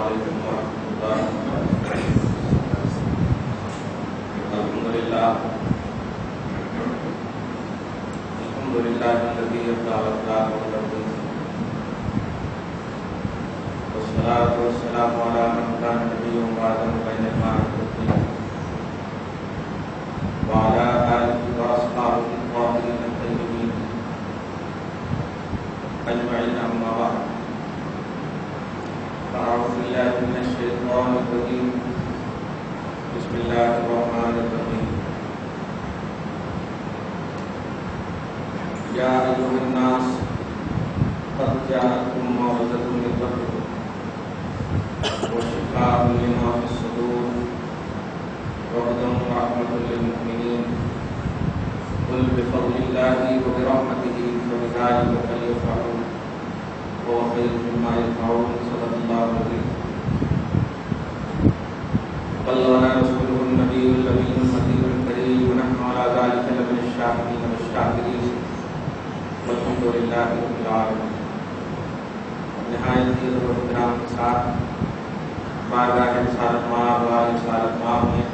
علیکم ورحمۃ اللہ وبرکاتہ۔ الحمدللہ الذی ابدع الأخلاق والتقدير والصلاة والسلام على من كان نبيا وآدم بين الماء والطين وعلى آله وأصحابه الطاهرين الطيبين أجمعين، أما بعد، فأعوذ بالله من الشيطان الرجيم، بسم الله الرحمن الرحيم۔ يا أيها الناس قد جاءتكم موعظة من ربكم وشفاء لما في الصدور وهدى ورحمة للمؤمنين، قل بفضل الله وبرحمته فبذلك فليفرحوا هو خير مما يجمعون، صدق الله العظيم۔ بلغنا رسوله النبي الأمين المهدي الكريم، ونحن على ذلك لمن الشاهدين والشاكرين، والحمد للہ رب العالمین۔ نہایت ہی عزت و احترام کے ساتھ بارگاہ رسالت مآب و رسالت مآب میں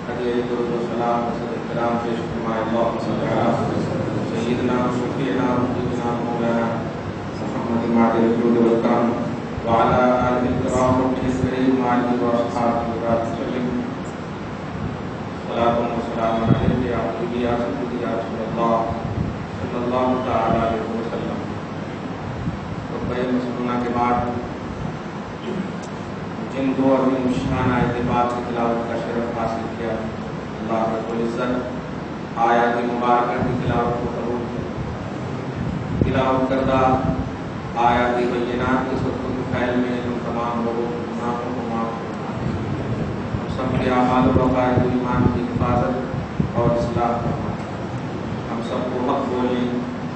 ہدیہ درود و سلام و احترام پیش فرمائے۔ اللہم صلی علی سیدنا و شفیعنا و حبیبنا مولانا محمد معدن الجود والکرم وعلی آلہ الکرام وصحبہ الکریم وعلی واصحابہ وسلم۔ صلاۃ و سلام علیہ یا حبیبی یا سیدی یا رسول اللہ صلی اللہ تعالی علیہ وسلم۔ خطبہ مسنونہ کے بعد جن دو عظیم شان آیت پاک کی تلاوت کا شرف حاصل کیا، اللہ رب العزت آیات مبارکہ کی تلاوت کو قبول کیا۔ تلاوت کردہ آیات بینات کے صدقہ کے فعل میں ان تمام لوگوں کے گناہوں کو معاف فرمائے، ہم سب کے اعمال و عقائد و ایمان کی حفاظت اور اصلاح فرمائے، ہم سب کو حق بولنے،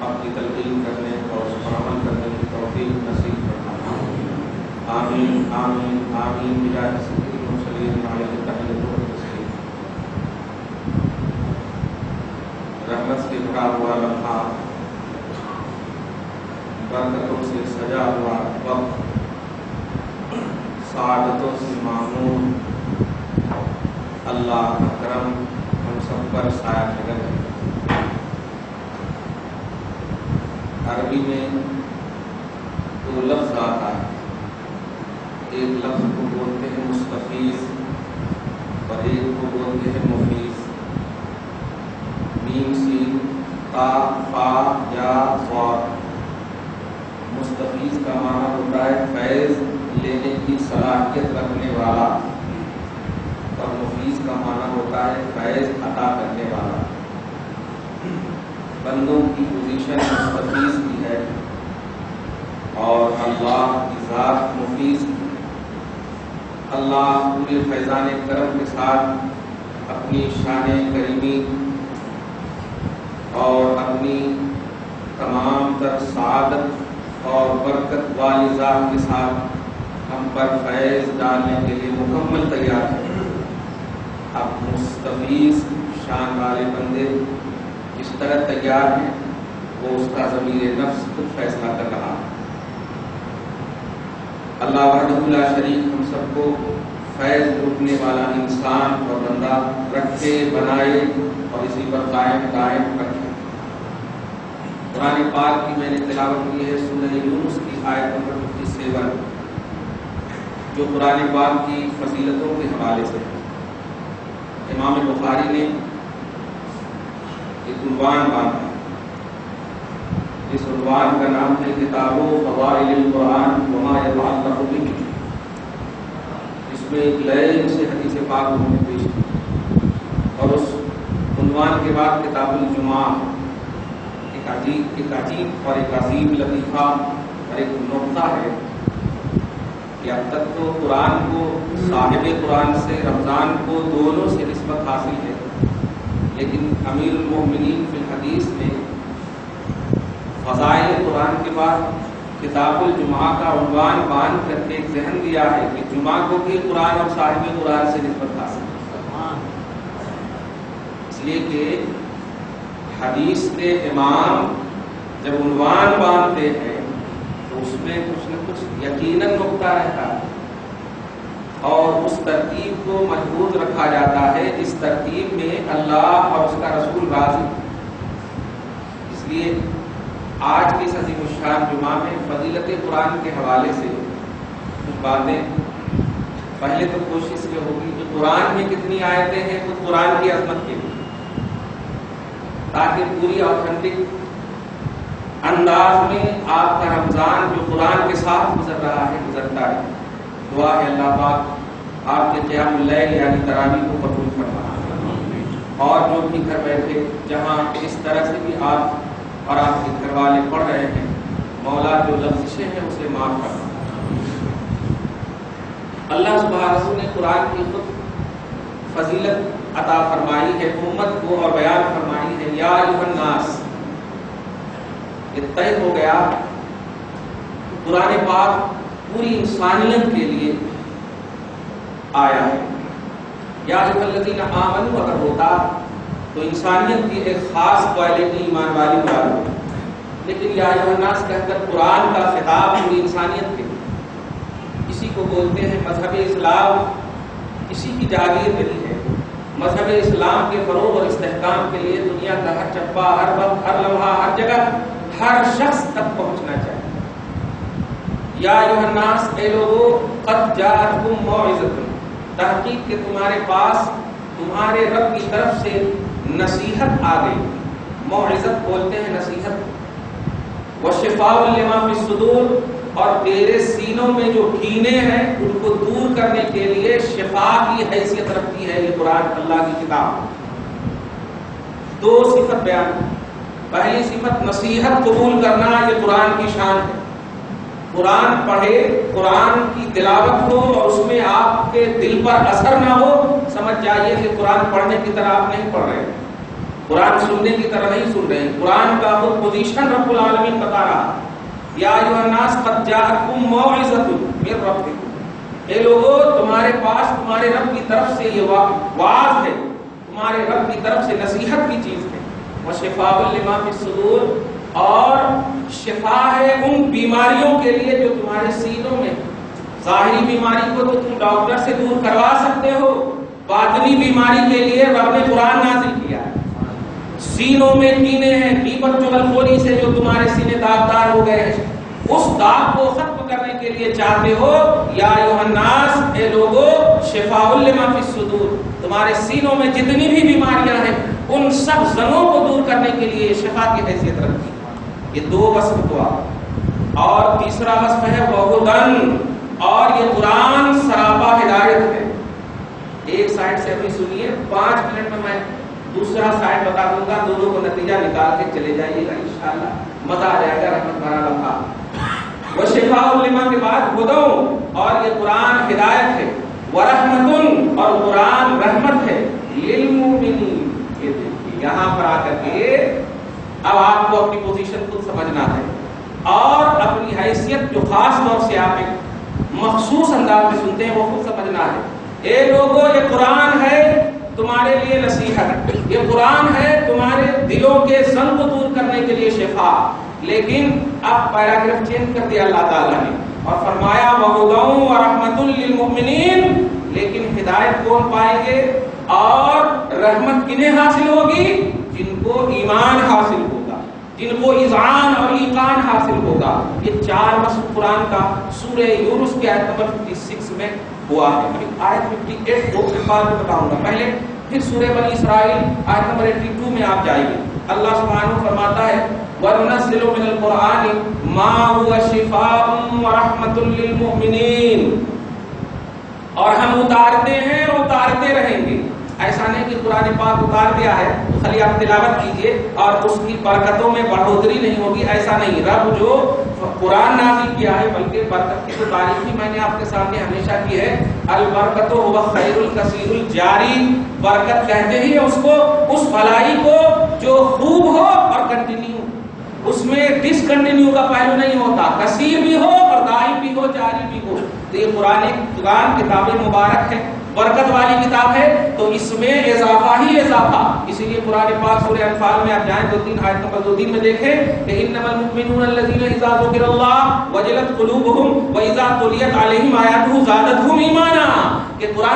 حق کی تلقین کرنے اور اس پر عمل کرنے کی توفیق نصیب فرمائے۔ آمین آمین آمین بجاہ سید المرسلین علیہ تحیۃ و تسلیم۔ رحمت سے بھرا ہوا لمحہ، برکتوں سے سجا ہوا وقت، سعادتوں سے معمور، اللہ کا کرم ہم سب پر سایہ فگن ہے۔ عربی میں دو لفظ آتا ہے، ایک لفظ کو بولتے ہیں مستفیض اور ایک کو بولتے ہیں مفیض۔ میم سین تا فا یا صاد۔ مستفیض کا معنی ہوتا ہے فیض لینے کی صلاحیت رکھنے والا، اور مفیض کا معنی ہوتا ہے فیض عطا کرنے والا۔ بندوں کی پوزیشن مستفیض کی ہے اور اللہ کی ذات مفیض کی۔ اللہ پورے فیضان کرم کے ساتھ اپنی شان کریمی اور اپنی تمام تر سعادت اور برکت والی ذات کے ساتھ ہم پر فیض ڈالنے کے لیے مکمل تیار ہے۔ اب مستفیض شان والے بندے اس طرح تیار ہیں، وہ اس کا ضمیر نفس خود فیصلہ کر رہا ہے۔ اللہ وحدہ لا شریک ہم سب کو فیض لوٹنے والا انسان اور بندہ رکھے، بنائے اور اسی پر قائم رکھے۔ قرآن پاک کی میں نے تلاوت کی ہے سورہ یونس کی آیت نمبر 57، جو قرآن پاک کی فضیلتوں کے حوالے سے ہے۔ امام بخاری نے ایک عنوان باندھا، اس عنوان کا نام ہے کتاب فضائل القرآن وما يتعلق به۔ اس میں ایک لائن سے حدیث پاک انہوں نے پیش کی، اور اس عنوان کے بعد کتاب الجمعہ، ایک عجیب اور ایک عظیم لطیفہ اور ایک نقطہ ہے کہ اب تک تو قرآن کو صاحب قرآن سے رمضان کو دونوں سے نسبت حاصل ہے، لیکن امیر المومنین فی الحدیث نے فضائل قرآن کے بعد کتاب الجمعہ کا عنوان باندھ کر کے ایک ذہن دیا ہے کہ جمعہ کو بھی قرآن اور صاحب قرآن سے نسبت حاصل ہے، اس لیے کہ حدیث کے امام جب عنوان باندھتے ہیں تو اس میں کچھ نہ کچھ یقیناً نقطہ رہتا ہے، اور اس ترتیب کو محفوظ رکھا جاتا ہے جس ترتیب میں اللہ اور اس کا رسول راضی. اس لیے آج کی عظیم الشان جمعہ میں فضیلت قرآن کے حوالے سے کچھ باتیں. پہلے تو کوشش یہ ہوگی کہ قرآن میں کتنی آیتیں ہیں تو قرآن کی عظمت کے لیے، تاکہ پوری آتھینٹک انداز میں آپ کا رمضان جو قرآن کے ساتھ گزر رہا ہے گزرتا ہے. دعا ہے اللہ پاک آپ کے قیام اللیل یعنی تراویح کو قبول فرمائے، اور جو بھی گھر بیٹھے جہاں اس طرح سے بھی آپ اور آپ کے گھر والے پڑھ رہے ہیں، مولا جو لفظیں ہیں اسے معاف کرنا. اللہ سبحانہ نے قرآن کی خود فضیلت عطا فرمائی ہے امت کو اور بیان فرمائی ہے. یا ایھا الناس، یہ طے ہو گیا قرآن پاک پوری انسانیت کے لیے آیا ہے. یا ایھا الذین آمنوا اگر ہوتا تو انسانیت کی ایک خاص کوالٹی ایمان والی مراد ہوتی، لیکن یا ایھا الناس کہہ کر قرآن کا خطاب پوری انسانیت کے لیے. اسی کو بولتے ہیں مذہب اسلام، اسی کی جاگیر ملی ہے. مذہب اسلام کے فروغ اور استحکام کے لیے دنیا کا ہر چپا، ہر وقت، ہر لمحہ، ہر جگہ، ہر شخص تک پہنچنا چاہیے. یا ایھا الناس، اے لوگو، قد جاءتکم موعظۃ، تحقیق کہ تمہارے پاس تمہارے رب کی طرف سے نصیحت آ گئی. موعظت بولتے ہیں نصیحت. وشفاء لما فی الصدور، اور تیرے سینوں میں جو کینے ہیں ان کو دور کرنے کے لیے شفا کی حیثیت رکھتی ہے یہ قرآن اللہ کی کتاب. دو صفت بیان. پہلی صفت نصیحت قبول کرنا، یہ قرآن کی شان ہے. قرآن پڑھے، قرآن کی تلاوت ہو اور اس میں آپ کے دل پر اثر نہ ہو، سمجھ جائیے کہ قرآن پڑھنے کی طرح آپ نہیں پڑھ رہے، قرآن سننے کی طرح نہیں سن رہے. قرآن کا خود پوزیشن رب العالمین بتا رہا. یا ایھا الناس قد جاءتکم موعظۃ من ربکم، اے لوگو تمہارے پاس تمہارے رب کی طرف سے یہ وعظ ہے، تمہارے رب کی طرف سے نصیحت کی چیز ہے. وشفاء لما فی الصدور، اور شفا ہے ان بیماریوں کے لیے جو تمہارے سینوں میں. ظاہری بیماری کو تو تم ڈاکٹر سے دور کروا سکتے ہو، باطنی بیماری کے لیے رب نے قرآن نازل کیا ہے. سینوں میں کینے ہیں، غیبت چغلخوری سے جو تمہارے سینے داغدار ہو گئے ہیں، اس داغ کو ختم کرنے کے لیے چاہتے ہو. یا ایھا الناس، اے لوگو، شفاء لما فی الصدور، تمہارے سینوں میں جتنی بھی بیماریاں ہیں ان سب زنوں کو دور کرنے کے لیے شفا کی حیثیت رکھتی. یہ دو وصف ہوا. اور تیسرا وصف ہے وہدن، اور یہ قرآن سراپا ہدایت ہے. ایک سائڈ سے ابھی سنیے، 5 منٹ میں دوسرا سائڈ بتا دوں گا، دونوں کو نتیجہ نکال کے چلے جائیے گا انشاءاللہ، مزہ آ جائے گا. رحمت بھرا لمحہ. وشفاء لما کے بعد ہدن، اور یہ قرآن ہدایت ہے. ورحمتن، اور قرآن رحمت ہے. للمؤمنین، یہاں پر آ کر کے اب آپ کو اپنی پوزیشن خود سمجھنا ہے اور اپنی حیثیت جو خاص طور سے آپ ایک مخصوص انداز میں سنتے ہیں وہ خود سمجھنا ہے. اے لوگو، یہ قرآن ہے تمہارے لیے نصیحت، یہ قرآن ہے تمہارے دلوں کے زن کو دور کرنے کے لیے شفا. لیکن اب پیراگراف چینج کر دیا اللہ تعالیٰ نے اور فرمایا وَهُدًى وَرَحْمَةٌ لِّلْمُؤْمِنِينَ. لیکن ہدایت کون پائیں گے اور رحمت کنہیں حاصل ہوگی؟ جن کو ایمان حاصل ہوگا، جن کو اذعان اور ایقان حاصل ہوگا. یہ 4 وصف قرآن کا سورہ یونس کی آیت نمبر 56 میں ہوا ہے. آیت 58 دو کے بعد میں بتاؤں گا. پہلے پھر سورہ بنی اسرائیل آیت نمبر 82 میں آپ جائیے. اللہ سبحانہ فرماتا ہے وَنُنَزِّلُ مِنَ الْقُرْآنِ مَا هُوَ شِفَاءٌ وَرَحْمَةٌ لِّلْمُؤْمِنِينَ. اور ہم اتارتے ہیں اور اتارتے رہیں گے. ایسا نہیں کہ قرآن پاک اتار دیا ہے خالی آپ تلاوت کیجئے اور اس کی برکتوں میں بڑھوتری نہیں ہوگی، ایسا نہیں. رب جو قرآن نازل کیا ہے بلکہ برکت کی تو تعریف ہی میں نے آپ کے سامنے ہمیشہ کی ہے. البرکت هو خیر الکثیر الجاری. برکت کہتے ہی اس کو، اس بھلائی کو جو خوب ہو اور کنٹینیو، اس میں ڈسکنٹینیو کا پہلو نہیں ہوتا، کثیر بھی ہو اور دائم بھی ہو، جاری بھی ہو. تو یہ قرآن کتاب مبارک ہے، برکت والی کتاب ہے، تو اس میں اضافہ ہی اضافہ. اسی لیے قرآن پاک سورہ انفال میں آپ جائیں 2-3 آیت نمبر 2-3 میں دیکھیں کہ انما المؤمنون الذين اذا ذكر الله وجلت قلوبهم واذا تليت عليهم آياته زادتهم ایمانا.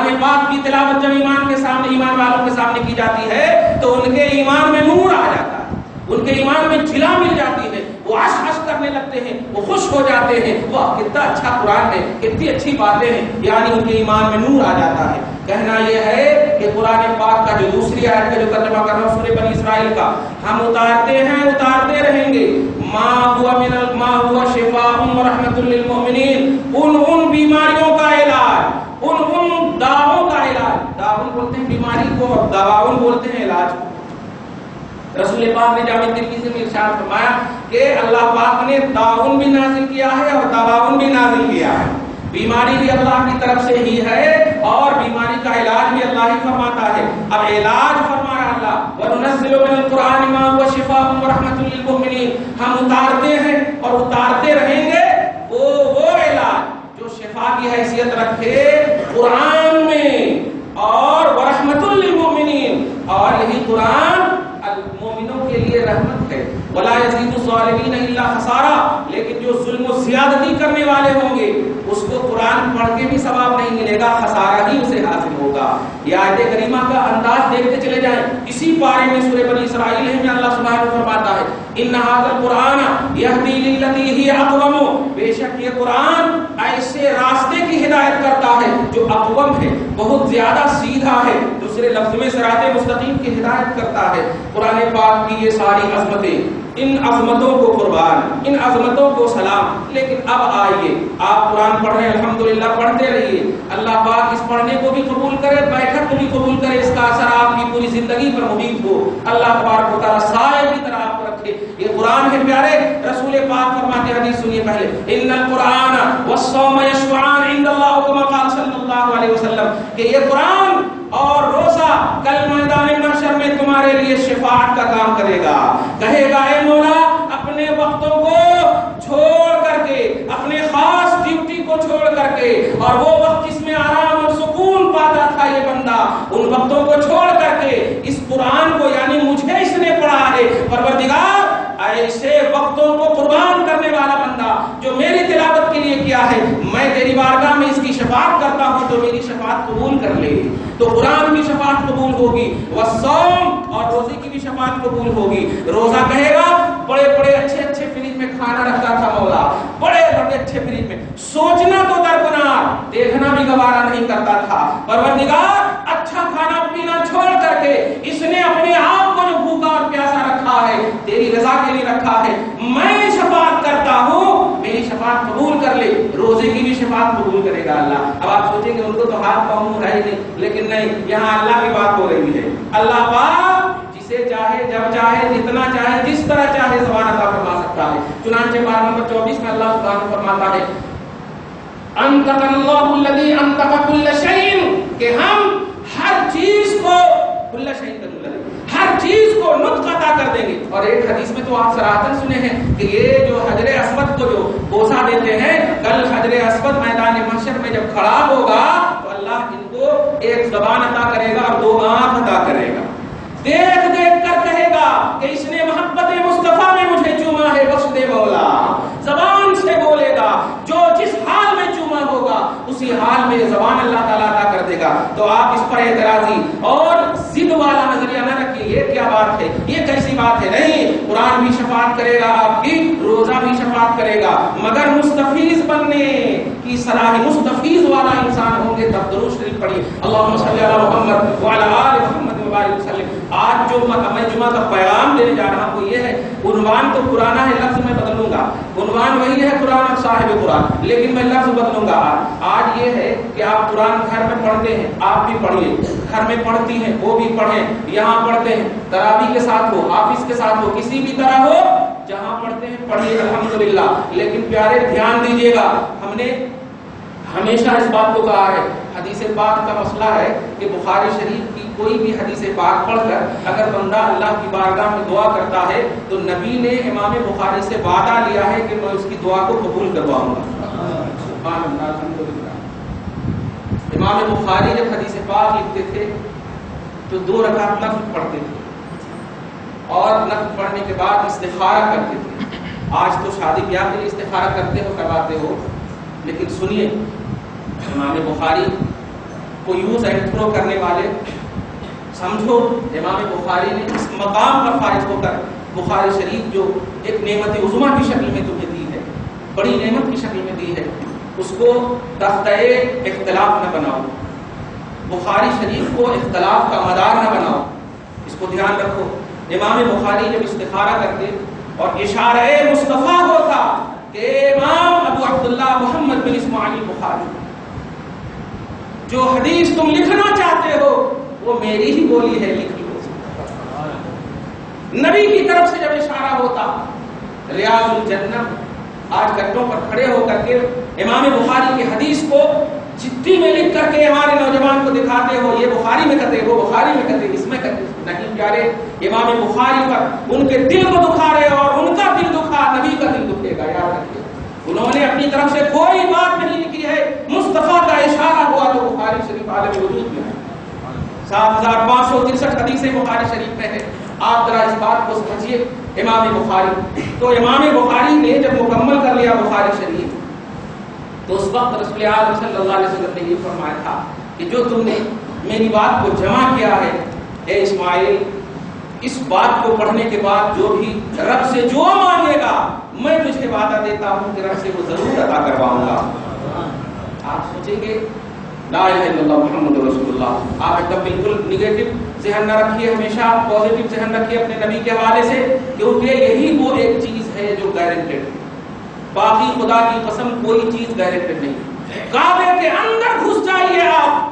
قرآن پاک کی تلاوت جب ایمان والوں کے سامنے کی جاتی ہے تو ان کے ایمان میں نور آ جاتا ہے، ان کے ایمان میں جھلا مل جاتی ہے، وہ عش کرنے لگتے ہیں، وہ خوش ہو جاتے ہیں، واہ کتنا اچھا قرآن ہے، کتنی اچھی باتیں ہیں، یعنی ان کے ایمان میں نور آ جاتا ہے۔ کہنا یہ ہے کہ قرآن پاک کا جو دوسری آیت کا جو ترجمہ کر رہا ہوں سورہ بنی اسرائیل کا، ہم اتارتے ہیں، اتارتے رہیں گے، ما ہوا شفاء و رحمت للمؤمنین، ان بیماریوں کا علاج، ان داؤں کا علاج، داؤں بولتے ہیں بیماری کو اور دواؤں بولتے ہیں علاج کو۔ رسول پاک نے جامع ترمذی میں ارشاد فرمایا کہ اللہ پاک نے تعاون بھی نازل کیا ہے اور تواون بھی نازل کیا ہے، بیماری بھی اللہ کی طرف سے ہی ہے اور بیماری کا علاج بھی اللہ ہی فرماتا ہے۔ اب علاج فرمایا اللہ، وَنُنَزِّلُ مِنَ الْقُرْآنِ مَا هُوَ شِفَاءٌ وَرَحْمَةٌ لِّلْمُؤْمِنِينَ، ہم اتارتے ہیں اور اتارتے رہیں گے وہ علاج جو شفا کی حیثیت رکھے قرآن میں، اور وَرَحْمَةٌ لِّلْمُؤْمِنِينَ، اور یہی قرآن مومنوں کے لیے رحمت ہے۔ وَلَا يَزِيدُ الظَّالِمِينَ إِلَّا خَسَارًا، لیکن جو ظلم و زیادتی کرنے والے ہوں گے اس کو قرآن پڑھ کے بھی ثواب نہیں ملے گا، خسارہ ہی اسے حاصل ہوگا۔ یہ آیت کریمہ کا انداز دیکھتے چلے جائیں، اسی پارے میں سورہ بنی اسرائیل میں اللہ سبحانہ فرماتا ہے إِنَّ هَذَا الْقُرْآنَ يَهْدِي لِلَّتِي هِيَ أَقْوَمُ، بے شک یہ قرآن ایسے راستے کی ہدایت کرتا ہے جو اقوم ہے، بہت زیادہ سیدھا ہے، دوسرے لفظ میں صراط مستقیم کی ہدایت کرتا ہے۔ قرآن پاک کی یہ ساری عظمتیں، ان عظمتوں کو قربان، ان عظمتوں کو سلام۔ لیکن اب آئیے، آپ قرآن پڑھ رہے ہیں، الحمدللہ پڑھتے رہیے، اللہ پاک اس پڑھنے کو بھی قبول کرے، بیٹھک کو بھی قبول کرے، اس کا اثر آپ کی پوری زندگی پر محیط ہو، اللہ تبارک و تعالیٰ سائے کی طرح آپ کو رکھے۔ یہ قرآن ہے پیارے، رسول پاک فرماتے ہیں، حدیث سنیے پہلے، ان القرآن والصوم یشفعان عند اللہ، کما قال صلی اللہ علیہ وسلم، کہ یہ قرآن اور روزہ کل میدان محشر میں تمہارے لیے شفاعت کا کام کرے گا۔ کہے گا اے مولا، اپنے وقتوں کو چھوڑ کر کے، اپنے خاص ڈیوٹی کو چھوڑ کر کے، اور وہ وقت جس میں آرام اور سکون پاتا تھا یہ بندہ، ان وقتوں کو چھوڑ کر کے اس قرآن کو، یعنی مجھے اس نے پڑھا ہے، پروردگار ایسے وقتوں کو قربان کرنے والا بندہ جو میری تلاوت کے لیے کیا ہے، میں تیری بارگاہ میں اس کی شفاعت کرتا ہوں تو میری شفاعت قبول کر لے۔ تو قرآن کی شفاعت قبول ہوگی، والصوم، اور روزے کی بھی شفاعت قبول ہوگی۔ روزہ کہے گا بڑے بڑے اچھے اچھے فریج میں کھانا رکھتا تھا مولا، بڑے بڑے اچھے فریج میں، سوچنا تو درکنار، دیکھنا بھی گوارا نہیں کرتا تھا۔ پروردگار اچھا کھانا پینا چھوڑ کر کے اس نے اپنے آپ کو جو بھوکا اور پیاسا رکھا ہے، تیری رضا کے لیے رکھا ہے، میں شفاعت کرتا ہوں، میری شفاعت قبول کر لے۔ روزے کی بھی شفاعت قبول کرے گا اللہ۔ اب آپ سوچیں گے ان کو تو ہاتھ پاؤں ہے ہی نہیں، لیکن نہیں، یہاں اللہ کی بات ہو رہی ہے۔ اللہ پاک جسے چاہے، جب چاہے، جتنا چاہے، جس طرح چاہے زبان عطا فرما سکتا ہے۔ چنانچہ پارہ نمبر 24 میں اللہ سبحانہ فرماتا ہے انطق اللہ الذی انطق کل شیء، کہ ہم ہر چیز کو، کل شیء ہر چیز کو نطق عطا کر دیں گے۔ اور ایک حدیث میں تو آپ صراحتاً سنے ہیں کہ یہ جو حجر اسود کو جو بوسہ دیتے ہیں، کل حجر اسود میدان محشر میں جب کھڑا ہوگا تو اللہ ان کو ایک زبان عطا کرے گا اور دو آنکھ عطا کرے گا، دیکھ دیکھ کر کہے گا کہ اس نے محبت مصطفیٰ میں مجھے چوما ہے، بخش دے مولا۔ زبان سے بولے گا، جو جس حال میں چوما ہوگا اسی حال میں زبان اللہ تعالیٰ عطا کر دے گا۔ تو آپ اس پر اعتراضی اور ضد والا نظریہ نہ رکھیے، یہ کیا بات ہے، یہ کیسی بات ہے، نہیں، قرآن بھی شفاعت کرے گا آپ کی، روزہ بھی شفاعت کرے گا، مگر مستفیض بننے کی صلاح، مستفیض والا انسان ہوں گے تب درود شریف پڑھیے، اللہم صلی علی محمد وعلی آل محمد وبارک وسلم۔ آج جو میں جمعہ کا پیغام دینے جا رہا ہوں وہ یہ ہے، عنوان تو پرانا ہے، لفظ میں بدلوں گا، عنوان وہی ہے قرآن اور صاحب قرآن، لیکن میں لفظ بدلوں گا۔ آج یہ ہے کہ آپ قرآن گھر میں پڑھتے ہیں، آپ بھی پڑھیے، گھر میں پڑھتی ہیں وہ بھی پڑھیں، یہاں پڑھتے ہیں تراویح کے ساتھ ہو، حافظ کے ساتھ ہو، کسی بھی طرح ہو، جہاں پڑھتے ہیں پڑھیے الحمدللہ۔ لیکن پیارے دھیان دیجیے گا، ہم نے ہمیشہ اس بات کو کہا ہے، حدیث پاک کا مسئلہ ہے کہ بخاری شریف کی کوئی بھی حدیث پاک پڑھ کر اگر بندہ اللہ کی بارگاہ میں دعا کرتا ہے تو نبی نے امام بخاری سے وعدہ لیا ہے کہ میں اس کی دعا کو قبول کرواؤں گا۔ سبحان اللہ، الحمدللہ۔ امام بخاری جب حدیث پاک لکھتے تھے تو 2 رکعت نفل پڑھتے تھے اور نفل پڑھنے کے بعد استخارہ کرتے تھے۔ آج تو شادی بیاہ کے لیے استخارہ کرتے ہو، کرواتے ہو، لیکن سنیے، امام بخاری کو یوز اینڈ تھرو کرنے والے، سمجھو امام بخاری نے اس مقام پر فائز ہو کر بخاری شریف جو ایک نعمت عظمیٰ کی شکل میں تمہیں دی ہے، بڑی نعمت کی شکل میں دی ہے، اس کو تختہ اختلاف نہ بناؤ، بخاری شریف کو اختلاف کا مدار نہ بناؤ، اس کو دھیان رکھو۔ امام بخاری جب استخارہ کرتے اور اشارہ مصطفیٰ ہوتا کہ امام ابو عبداللہ محمد بن اسماعیل بخاری، جو حدیث تم لکھنا چاہتے ہو وہ میری ہی بولی ہے، لکھ لو۔ نبی کی طرف سے جب اشارہ ہوتا، ریاض الجنہ آج گٹوں پر کھڑے ہو کر کے امام بخاری کی حدیث کو چٹھی میں لکھ کر کے ہمارے نوجوان کو دکھاتے ہو، یہ بخاری میں کہتے، وہ بخاری میں کہتے، اس میں کہتے، نہیں پیارے، امام بخاری پر ان کے دل کو دکھا رہے اور ان کا دل دکھا، نبی کا دل دکھے گا، یاد رکھیے۔ انہوں نے اپنی طرف سے کوئی بات نہیں لکھی ہے، مصطفیٰ کا اشارہ ہوا تو بخاری شریف عالم وجود میں ہے۔ 7563 حدیثیں بخاری شریف میں ہے۔ آپ ذرا اس بات کو سمجھیے، امام بخاری تو امام بخاری نے جب مکمل کر لیا بخاری شریف تو اس وقت رسول اعظم صلی اللہ علیہ وسلم نے یہ فرمایا تھا کہ جو تم نے میری بات کو جمع کیا ہے، اے اسماعیل، اس بات کو پڑھنے کے بعد جو بھی رب سے جو مانگے گا میں تجھے وعدہ دیتا ہوں کہ رب سے وہ ضرور عطا کرواؤں گا۔ آپ سوچیں گے لا الہ الا اللہ محمد رسول اللہ، آپ ایک دم بالکل نگیٹو ذہن نہ رکھیے، ہمیشہ آپ پازیٹو ذہن رکھیے اپنے نبی کے حوالے سے، کیونکہ یہی وہ ایک چیز ہے جو گارنٹیڈ ہے۔ باقی خدا کی قسم کوئی چیز گارنٹیڈ نہیں۔ کعبے کے اندر گھس جائیے آپ،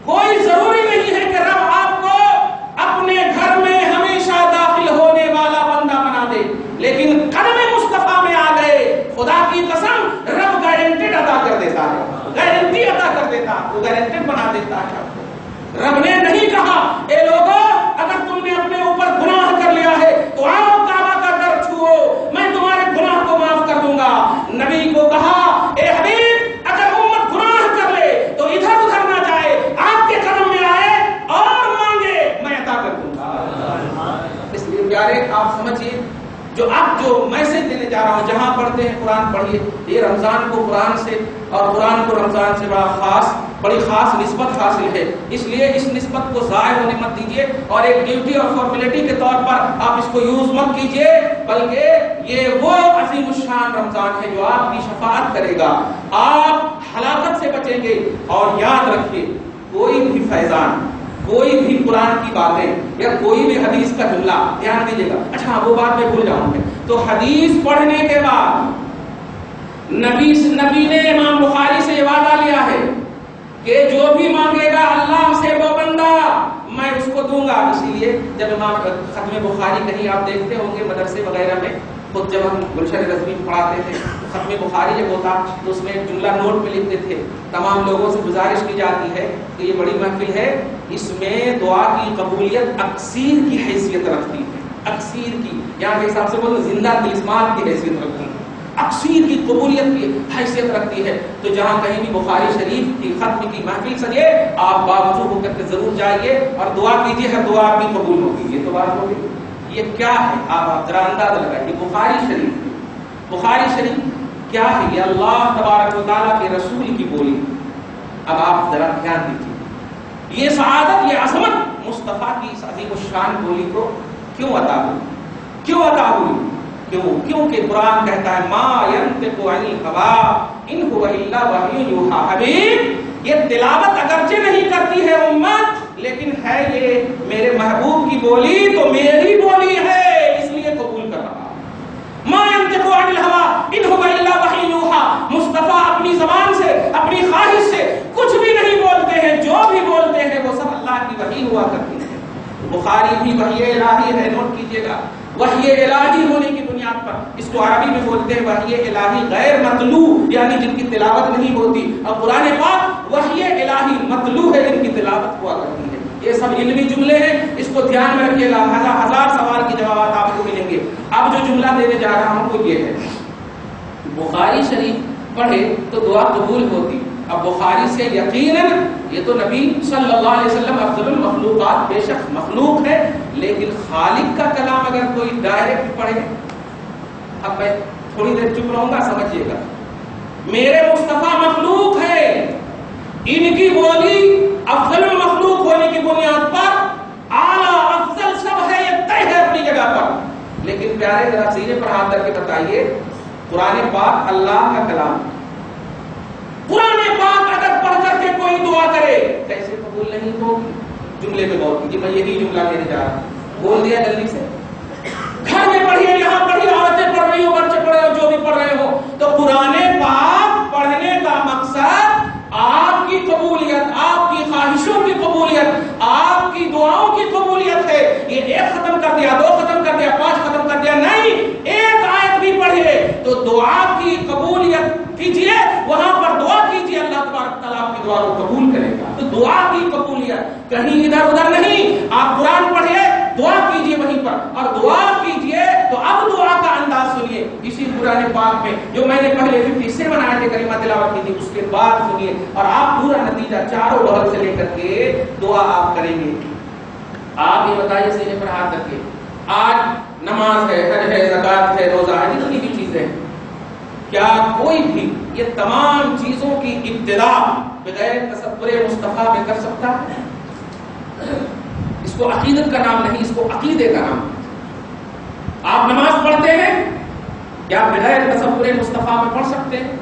کوئی ضروری نہیں ہے کہ رب آپ کو اپنے گھر میں ہمیشہ داخل ہونے والا بندہ بنا دے، لیکن قدم مصطفیٰ میں آ گئے، خدا کی قسم رب گارنٹیڈ عطا کر دیتا ہے، گارنٹی عطا کر دیتا ہے، وہ گارنٹیڈ بنا دیتا ہے۔ رب نے نہیں کہا اے لوگو اگر تم نے اپنے اوپر گناہ کر لیا ہے تو آؤ کعبہ کا در چھو، میں تمہارے گناہ کو معاف کر دوں گا۔ نبی کو کہا اے حبیب اگر امت گناہ کر لے تو ادھر ادھر نہ جائے، آپ کے قدم میں آئے اور مانگے، میں عطا کر دوں گا۔ اس لیے پیارے آپ سمجھیے، جو اب جو میسج دینے جا رہا ہوں، جہاں پڑھتے ہیں قرآن پڑھیے، یہ رمضان کو قرآن سے اور قرآن کو رمضان سے بڑی خاص نسبت حاصل ہے، اس لیے اس نسبت کو ضائع ہونے مت دیجیے اور ایک ڈیوٹی اور فارمیلٹی کے طور پر آپ اس کو یوز مت کیجیے، بلکہ یہ وہ عظیم الشان رمضان ہے جو آپ کی شفاعت کرے گا، آپ ہلاکت سے بچیں گے۔ اور یاد رکھیے کوئی بھی فیضان، کوئی بھی قرآن کی باتیں یا کوئی بھی حدیث کا جملہ، دھیان دیجیے گا، اچھا وہ بات میں بھول جاؤں گا، تو حدیث پڑھنے کے بعد نبی نے امام بخاری سے وعدہ لیا ہے کہ جو بھی مانگے گا اللہ سے وہ بندہ میں اس کو دوں گا۔ اسی لیے جب امام ختم بخاری کہیں آپ دیکھتے ہوں گے مدرسے وغیرہ میں، خود جب ہم گلشن رضوی پڑھاتے تھے، ختم بخاری جب ہوتا تو اس میں ایک جملہ نوٹ پہ لکھتے تھے، تمام لوگوں سے گزارش کی جاتی ہے کہ یہ بڑی محفل ہے، اس میں دعا کی قبولیت اکثیر کی حیثیت رکھتی ہے، اکثیر کی، یہاں کے حساب سے بولتے زندہ تلسمات کی حیثیت رکھتی ہے، اکثیر کی قبولیت کی حیثیت رکھتی ہے۔ تو جہاں کہیں بھی بخاری شریف کی ختم کی محفل سجے، آپ باوضو ہو کر کے ضرور جائیے اور دعا کیجیے، ہر دعا آپ کی قبول ہوگی۔ یہ تو بات ہوگی، یہ کیا ہے آپ ذرا اندازہ لگائیے، بخاری شریف کیا ہے؟ یہ اللہ تبارک و تعالیٰ کے رسول کی بولی۔ اب آپ ذرا دھیان دیجیے، یہ سعادت، یہ عظمت مصطفیٰ کی اس عظیم الشان بولی کو کیوں عطا ہوئی؟ کیونکہ قرآن کہتا ہے ما ينطق عن الهوى ان هو الا وحی یوحی۔ حبیب یہ تلاوت اگرچہ نہیں کرتی ہے امت، لیکن ہے یہ میرے محبوب کی بولی، تو میری بولی ہے، اس لیے قبول کر رہا۔ ما ينطق عن الهوى ان هو الا وحی یوحی، مصطفیٰ اپنی زبان سے، اپنی خواہش سے کچھ بھی نہیں بولتے ہیں، جو بھی بولتے ہیں وہ سب اللہ کی وحی ہوا کرتی ہے۔ بخاری بھی وحی الہی ہے، نوٹ کیجیے گا، وحی الہی ہونے کی بنیاد پر اس کو عربی میں بولتے ہیں وحی الہی غیر متلو، یعنی جن کی تلاوت نہیں ہوتی، اور قرآن پاک وحی الہی متلو ہے، جن کی تلاوت ہوا کرتی ہے۔ یہ سب علمی جملے ہیں، اس کو دھیان میں رکھیے گا، ہزار سوال کے جوابات آپ کو ملیں گے۔ اب جو جملہ دینے جا رہا ہوں وہ یہ ہے، بخاری شریف پڑھے تو دعا قبول ہوتی۔ اب بخاری سے یقیناً یہ تو نبی صلی اللہ علیہ وسلم افضل المخلوقات، بے شک مخلوق ہے، لیکن خالق کا کلام اگر کوئی ڈائریکٹ پڑھے، اب میں تھوڑی دیر چپ رہوں گا، سمجھیے گا، میرے مصطفیٰ مخلوق ہے، ان کی بولی بتائیے قرآن پاک اللہ کا کلام، قرآن پاک اگر پڑھ کر کے کوئی دعا کرے کیسے قبول نہیں ہوگی؟ جملے میں غور کیجیے، میں یہی جملہ لینے جا رہا ہوں، بول دیا جلدی سے، گھر میں پڑھیے، یہاں پڑھیے، عورتیں پڑھ رہی ہو، بچے پڑھ رہے ہو، جو بھی پڑھ رہے ہو، تو قرآن پاک پڑھنے کا مقصد آپ کی قبولیت، آپ کی خواہشوں کی قبولیت، آپ کی دعاؤں کی قبولیت ہے۔ یہ ایک ختم کر دیا، دو ختم کر دیا، پانچ ختم کر دیا، نہیں، ایک آیت بھی پڑھیے تو دعا کی قبولیت کیجیے، وہاں پر دعا کیجیے، اللہ تبارک تعالیٰ آپ کی دعا کو قبول کرے گا۔ تو دعا کی قبولیت کہیں ادھر ادھر نہیں، آپ قرآن پڑھیے، دعا کیجیے وہیں پر، اور دعا کیجیے تو اب دعا کا انداز سنیے اسی قرآن پاک میں، جو میں نے پہلے 57 آیت کریمہ تلاوت کی تھی، اس کے بعد سنیے اور آپ پورا نتیجہ چاروں بغل سے لے کر کے دعا آپ کریں گے۔ آپ یہ بتائیے سینے پر ہاتھ رکھیے، آج نماز ہے، حج ہے، زکات ہے، روزہ ہے، جتنی بھی چیزیں ہیں، کیا کوئی بھی یہ تمام چیزوں کی ابتدا بغیر تصور مصطفیٰ میں کر سکتا ہے؟ اس کو عقیدت کا نام نہیں، اس کو عقیدے کا نام۔ آپ نماز پڑھتے ہیں، کیا بغیر تصور مصطفیٰ میں پڑھ سکتے ہیں؟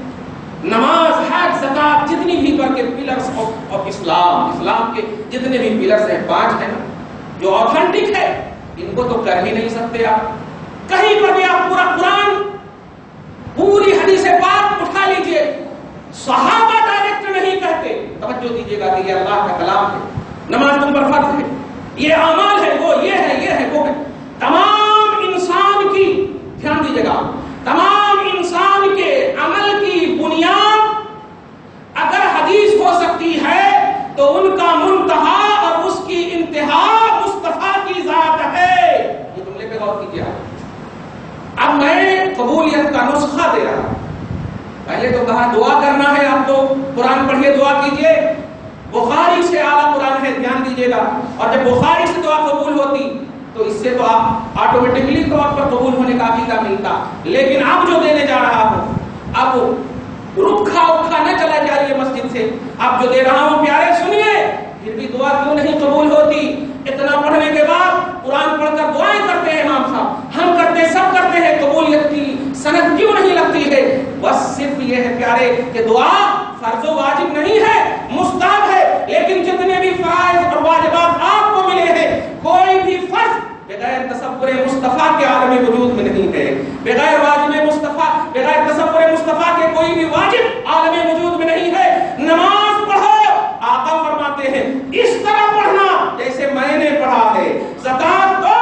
نماز، حج، زکات، جتنی بھی پر کے پلرز آف اسلام کے جتنے بھی پلرز ہیں، 5 ہیں نا جو آتھینٹک ہے، ان کو تو کر ہی نہیں سکتے آپ۔ کہیں پر بھی آپ پورا قرآن، پوری حدیث پاک اٹھا لیجئے، صحابہ ڈائریکٹ نہیں کہتے، توجہ دیجیے گا کہ یہ اللہ کا کلام ہے، نماز تم پر فرض ہے، یہ اعمال ہے، وہ یہ ہے، یہ ہے، وہ ہے، تمام انسان کی، دھیان دیجیے گا، تمام انسان کے عمل کی بنیاد اگر حدیث ہو سکتی ہے تو ان کا منتہا اور اس کی انتہا مصطفیٰ کی ذات ہے۔ یہ جملے پہ غور کیجیے۔ اب میں قبولیت کا نسخہ دے رہا ہوں۔ پہلے تو کہا دعا کرنا ہے، آپ کو قرآن پڑھیے، دعا کیجیے، بخاری سے اعلیٰ قرآن ہے، دھیان دیجیے گا، اور جب بخاری سے دعا قبول ہوتی تو اس سے تو آپ آٹومیٹکلی طور پر قبول ہونے کا عقیدہ ملتا۔ لیکن اب جو دینے جا رہا ہوں، اب رکھا اکھا نہ چلا جائیے مسجد سے، اب جو دے رہا ہوں پیارے سنیے، پھر بھی دعا کیوں نہیں قبول ہوتی؟ اتنا پڑھنے کے بعد قرآن پڑھ کر دعائیں کرتے ہیں امام صاحب، ہم کرتے ہیں، سب کرتے ہیں، قبولیت کی سند کیوں نہیں لگتی ہے؟ بس صرف یہ ہے پیارے کہ دعا فرض و واجب نہیں ہے، مستحب ہے، لیکن جتنے بھی فرائض اور واجبات آپ کو ملے ہیں، کوئی بھی فرض بغیر تصور مصطفیٰ کے عالم وجود میں نہیں ہے، بغیر واجب مصطفیٰ، بغیر تصور مصطفیٰ کے کوئی بھی واجب عالم وجود میں نہیں ہے۔ نماز پڑھو، آقا فرماتے ہیں اس طرح پڑھنا جیسے میں نے پڑھا ہے، زکات دو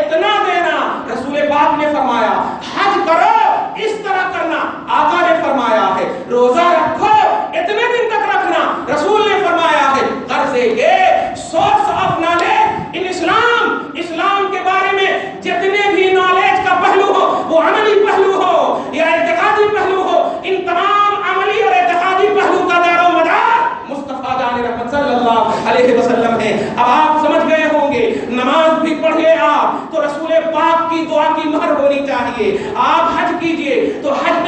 اتنا دینا رسول پاک نے فرمایا، حج کرو اس طرح کرنا آقا نے فرمایا ہے، روزہ رکھو اتنے دن تک رکھنا رسول نے فرمایا ہے۔ غرض یہ سورس آف نالج ان اسلام کے بارے میں جتنے بھی نالج کا پہلو ہو، وہ عملی پہلو ہو یا اعتقادی پہلو ہو، ان تمام عملی اور اعتقادی پہلو کا دار و مدار مصطفیٰ جان رحمت صلی اللہ علیہ وسلم ہے۔ اب آپ سمجھ گئے ہوں گے، نماز بھی پڑھیے آپ تو رسول پاک کی دعا کی مہر ہونی چاہیے۔ آپ حج کیجئے تو حج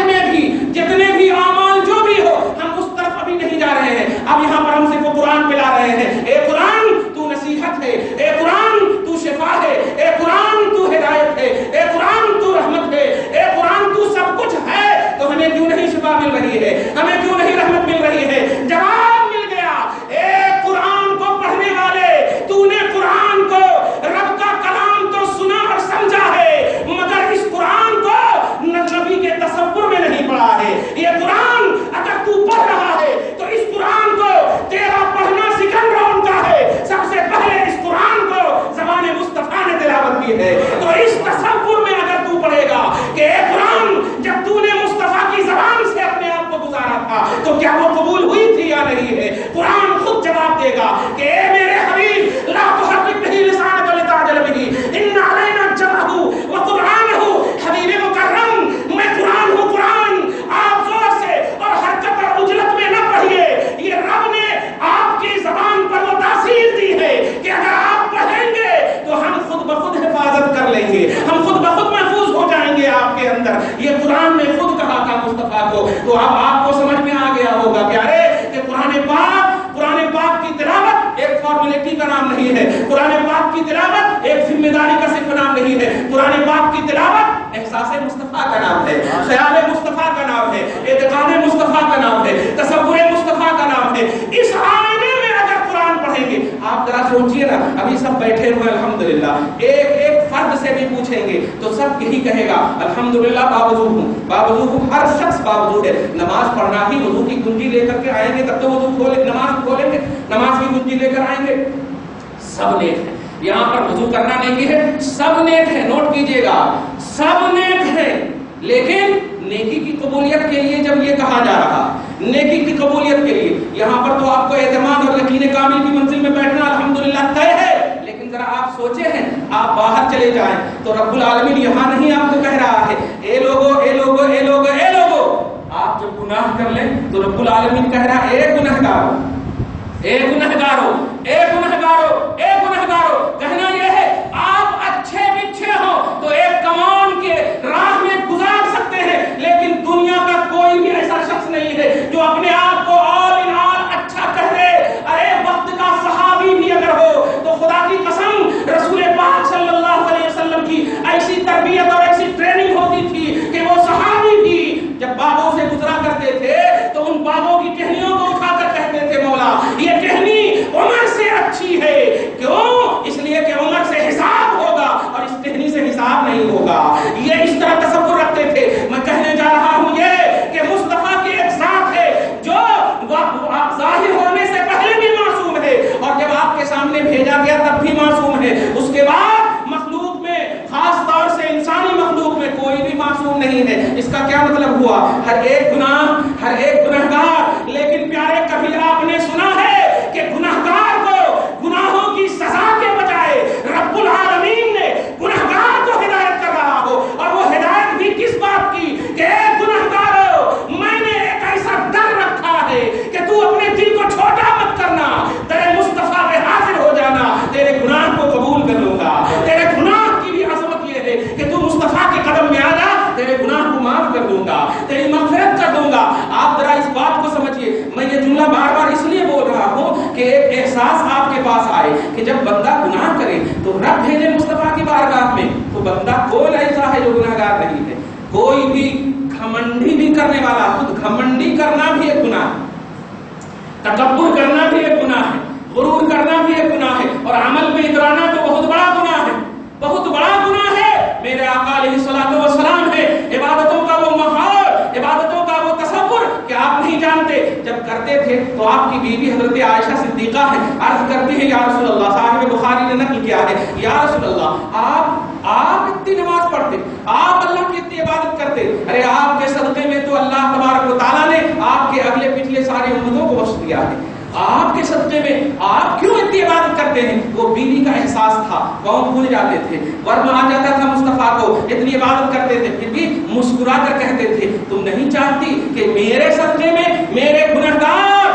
میں بھی جتنے بھی اعمال جو بھی ہو، ہم اس طرف ابھی نہیں جا رہے ہیں، اب یہاں پر ہم صرف قرآن پہ لا رہے ہیں۔ اے قرآن تو نصیحت ہے، اے قرآن تو شفا ہے، اے قرآن تو ہدایت ہے، اے قرآن تو رحمت ہے، اے قرآن تو سب کچھ ہے، تو ہمیں کیوں نہیں شفا مل رہی ہے، ہمیں کیوں نہیں رحمت مل رہی ہے؟ جواب مل گیا، اے قرآن کو پڑھنے والے، تو نے قرآن کو رب کا کلام تو سنا اور سمجھا ہے، مگر اس قرآن کو نبی کے تصور میں نہیں پڑھا ہے۔ یہ قرآن اگر تو پڑھ رہا ہے تو اس قرآن کو تیرا پڑھنا سیکنڈ راؤنڈ کا ہے، سب سے پہلے اس قرآن کو زبان مصطفیٰ نے تلاوت کی ہے۔ تو اس تصور میں اگر تو پڑھے گا کہ اے قرآن جب تو نے مصطفیٰ کی زبان سے اپنے آپ کو گزارا تھا تو کیا وہ قبول ہوئی تھی یا نہیں ہے؟ قرآن خود جواب دے گا کہ اے میرے حبیب لا تحرک به لسانک لتعجل به ان علینا جمعہ وقرآنہ، حبیب مکرم میں قرآن ہوں، قرآن آپ زور سے اور حرکت اور عجلت میں نہ پڑھیے، یہ رب نے آپ کی زبان پر وہ تاثیر دی ہے کہ اگر آپ پڑھیں گے تو ہم خود بخود حفاظت کر لیں گے، ہم خود بخود محفوظ ہو جائیں گے آپ کے اندر۔ یہ قرآن نے خود کہا تھا مصطفیٰ کو۔ تو اب آپ کو سمجھ میں آ گیا ہوگا پیارے کہ قرآن پاک کی تلاوت ایک فارمولہ خیال مصطفیٰ کا نام ہے، اعتقاد مصطفیٰ کا نام ہے، تصور مصطفیٰ کا نام ہے. اس آئینے میں اگر قرآن پڑھیں گے، آپ ذرا سوچئے نا، ابھی سب بیٹھے ہوئے الحمدللہ، ایک فرد سے بھی پوچھیں گے تو سب یہی کہے گا الحمدللہ باوضو ہوں، باوضو ہوں. ہر شخص باوضو ہے. نماز پڑھنا ہی وضو کی کنجی لے کر کے آئیں گے تب تو وضو کھولے، نماز کھولیں گے، نماز کی کنجی لے کر آئیں گے. سب نیک ہے. یہاں پر وضو کرنا نیکی ہے، سب نیک ہے. نوٹ کیجئے گا، سب نیک ہے. لیکن نیکی کی قبولیت کے لیے جب یہ کہا جا رہا، نیکی کی قبولیت کے لیے یہاں پر تو آپ کو اعتماد اور یقین کامل کی منزل میں بیٹھنا الحمدللہ طے ہے. لیکن ذرا آپ سوچے ہیں، آپ باہر چلے جائیں تو رب العالمین یہاں نہیں آپ کو کہہ رہا ہے اے لوگو اے لوگو اے لوگو اے لوگو. آپ جب گناہ کر لیں تو رب العالمین کہہ رہا ہے اے گنہگارو، اے گنہگارو، اے گنہگارو، اے گنہگارو. کہنا یہ ہے آپ اچھے بچھے ہو تو ایک کمان کے راہ میں گزار سکتے ہیں، لیکن دنیا کا کوئی بھی ایسا شخص نہیں ہے جو اپنے آپ کو آل ان آل اچھا کہہ دے. ارے وقت کا صحابی بھی اگر ہو تو خدا کی قسم رسول پاک صلی اللہ علیہ وسلم کی ایسی تربیت اور ایسی ٹریننگ ہوتی تھی کہ وہ صحابی بھی جب باغوں سے گزرا کرتے تھے تو ان باغوں کی ٹہنیوں کو اٹھا کر کہتے تھے مولا یہ ٹہنی عمر سے اچھی ہے. کیوں؟ اس لیے کہ عمر سے حساب ہوگا اور اس ٹہنی سے حساب نہیں ہوگا. یہ اس طرح تصور رکھتے تھے. میں کہنے جا رہا ہوں یہ کہ مصطفیٰ کی ایک ذات ہے جو ظاہر ہونے سے پہلے بھی معصوم ہے اور جب آپ کے سامنے بھیجا گیا تب بھی معصوم ہے. اس کے بعد مخلوق میں خاص طور سے انسانی مخلوق میں کوئی بھی معصوم نہیں ہے. اس کا کیا مطلب ہوا؟ ہر ایک گناہ، ہر ایک گنہگار. لیکن پیارے کبھی آپ نے سنا ہے کہ گنہگار کو گناہوں کی سزا کے بجائے رب العالمین نے گنہگار کو ہدایت کر رہا ہو؟ اور وہ ہدایت بھی کس بات کی کہ اے گنہگارو میں نے ایک ایسا ڈر رکھا ہے کہ تو اپنے دل کو چھوٹا مت کرنا، تیرے مصطفیٰ پہ حاضر ہو جانا، تیرے گناہ کو قبول کر لوں گا. تیرے گناہ کی بھی عظمت یہ ہے کہ تو مصطفیٰ کے قدم میں آ جا، تیرے گناہ کو معاف کر دوں گا، تیری مغفرت کر دوں گا. آپ ذرا اس بات کو سمجھیے. میں یہ جملہ بار بار اس لیے بول رہا ہوں کہ ایک احساس آپ کے پاس آئے کہ جب بندہ گناہ کرے تو رب بھیجے مصطفیٰ کی بارگاہ میں تو بندہ کون ایسا ہے جو گناہگار نہیں ہے؟ کوئی بھی گھمنڈی بھی کرنے والا، خود گھمنڈی کرنا بھی ایک گناہ ہے، تکبر کرنا بھی ایک گناہ ہے، غرور کرنا بھی ایک گناہ ہے، اور عمل میں اترانا تو بہت بڑا گناہ ہے، بہت بڑا گناہ ہے. میرے آقا علیہ الصلوۃ والسلام ہے عبادتوں کا وہ ماحول، عبادتوں کا وہ تصور کہ آپ نہیں جانتے. جب کرتے تھے تو آپ کی بیوی حضرت عائشہ صدیقہ ہے، عرض کرتی ہے یا رسول اللہ، صاحب بخاری نے نقل کیا ہے، یا رسول اللہ آپ اتنی نماز پڑھتے، آپ اللہ کی اتنی عبادت کرتے، ارے آپ کے صدقے میں تو اللہ تبارک و تعالیٰ نے آپ کے اگلے پچھلے ساری امتوں کو بخش دیا ہے، آپ کے صدقے میں آپ کیوں اتنی عبادت کرتے ہیں؟ وہ بیوی کا احساس تھا، پاؤں بھول جاتے تھے، ورم آ جاتا تھا مصطفیٰ کو، اتنی عبادت کرتے تھے پھر بھی مسکرا کر کہتے تھے تم نہیں چاہتی کہ میرے صدقے میں میرے گنہگار